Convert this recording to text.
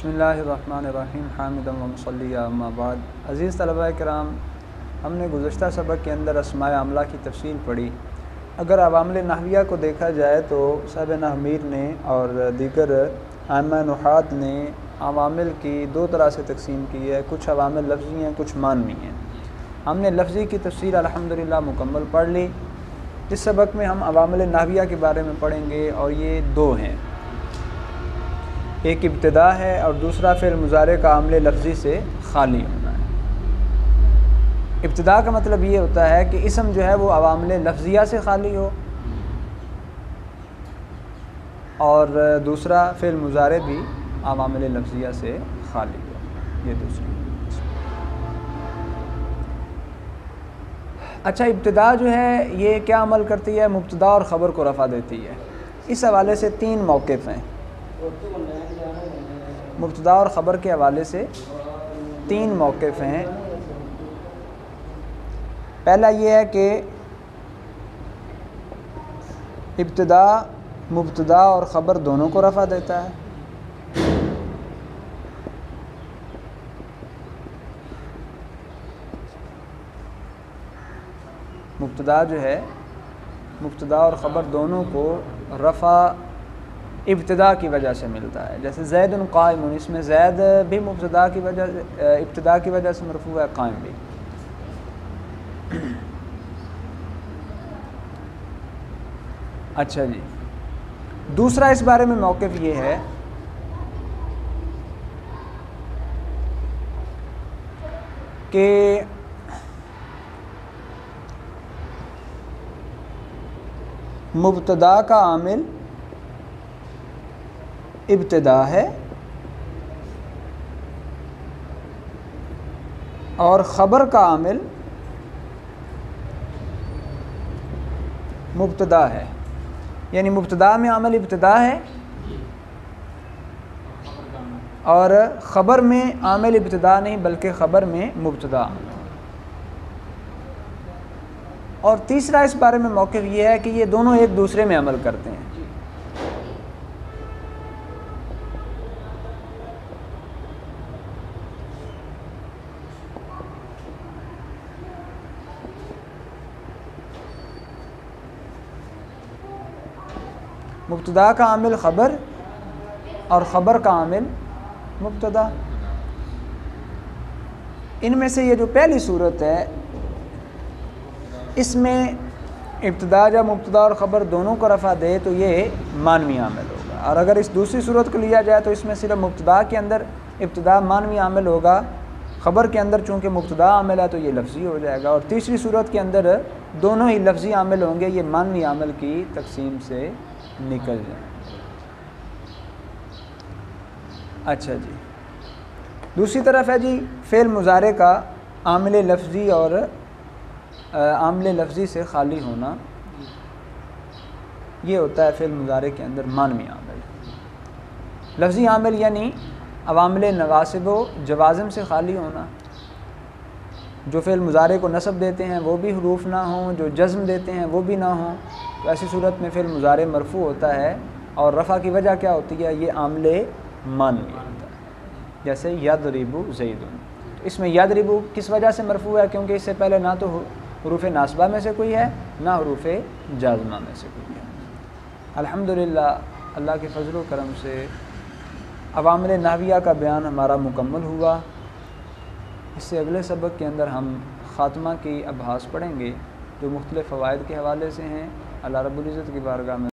بسم اللہ الرحمن الرحیم حامدًا و مصلیٰ اما بعد۔ عزیز طلباء کرام، ہم نے گزشتہ سبق کے اندر اسماء عاملہ کی تفصیل پڑھی۔ اگر عوامل نحویہ کو دیکھا جائے تو صاحب نحومیر نے اور دیگر ائمہ نحات نے عوامل کی دو طرح سے تقسیم کی ہے، کچھ عوامل لفظی ہیں، کچھ معنوی ہیں۔ ہم نے لفظی کی تفصیل الحمدللہ مکمل پڑھ لی۔ اس سبق میں ہم عوامل نحویہ کے بارے میں پڑھیں گے اور یہ دو ہیں، ایک ابتدا ہے اور دوسرا فعل مضارع کا عامل لفظی سے خالی ہونا ہے۔ ابتدا کا مطلب یہ ہوتا ہے کہ اسم جو ہے وہ عوامل لفظیہ سے خالی ہو، اور دوسرا فعل مضارع بھی عوامل لفظیہ سے خالی ہو، یہ دوسری۔ اچھا، ابتدا جو ہے یہ کیا عمل کرتی ہے؟ مبتدا اور خبر کو رفع دیتی ہے۔ اس حوالے سے تین موقف ہیں، مبتدا اور خبر کے حوالے سے تین موقف ہیں۔ پہلا یہ ہے کہ ابتدا مبتدا اور خبر دونوں کو رفع دیتا ہے۔ مبتدا جو ہے، مبتدا اور خبر دونوں کو رفع ابتدا کی وجہ سے ملتا ہے۔ جیسے زید قائم، اس میں زید بھی مبتدا کی وجہ سے، ابتدا کی وجہ سے مرفوع ہے، قائم بھی۔ اچھا جی، دوسرا اس بارے میں موقف یہ ہے کہ مبتدا کا عامل ابتدا ہے اور خبر کا عامل مبتدا ہے، یعنی مبتدا میں عامل ابتدا ہے اور خبر میں عامل ابتدا نہیں بلکہ خبر میں مبتدا۔ اور تیسرا اس بارے میں موقف یہ ہے کہ یہ دونوں ایک دوسرے میں عمل کرتے ہیں۔ مبتدا کا عامل خبر اور خبر کا عامل مبتدا۔ ان میں سے یہ جو پہلی صورت ہے، اس میں ابتدا جب مبتدا اور خبر دونوں کو رفع دے تو یہ معنوی عامل ہوگا، اور اگر اس دوسری صورت کو لیا جائے تو اس میں صرف مبتدا کے اندر ابتدا معنوی عامل ہوگا، خبر کے اندر چونکہ مبتدا عامل ہے تو یہ لفظی ہو جائے گا، اور تیسری صورت کے اندر دونوں ہی لفظی عامل ہوں گے، یہ معنوی عامل کی تقسیم سے نکل جائیں۔ اچھا جی، دوسری طرف ہے جی فعل مضارع کا عامل لفظی اور عامل لفظی سے خالی ہونا، یہ ہوتا ہے فعل مضارع کے اندر معنوی عامل۔ لفظی عامل یعنی عوامل نواصب و جوازم سے خالی ہونا، جو فعل مضارع کو نصب دیتے ہیں وہ بھی حروف نہ ہوں، جو جزم دیتے ہیں وہ بھی نہ ہوں، تو ایسی صورت میں فعل مضارع مرفوع ہوتا ہے، اور رفع کی وجہ کیا ہوتی ہے؟ یہ عامل معنوی ہوتا ہے۔ جیسے یضرب زید، اس میں یضرب کس وجہ سے مرفوع ہے؟ کیونکہ اس سے پہلے نہ تو حروف ناصبہ میں سے کوئی ہے نہ حروف جازمہ میں سے کوئی ہے۔ الحمدللہ اللہ کے فضل و کرم سے عوامل نحویہ کا بیان ہمارا مکمل ہوا۔ اس سے اگلے سبق کے اندر ہم خاتمہ کی ابحاث پڑھیں گے جو مختلف فوائد کے حوالے سے ہیں۔ اللہ رب العزت کی بارگاہ میں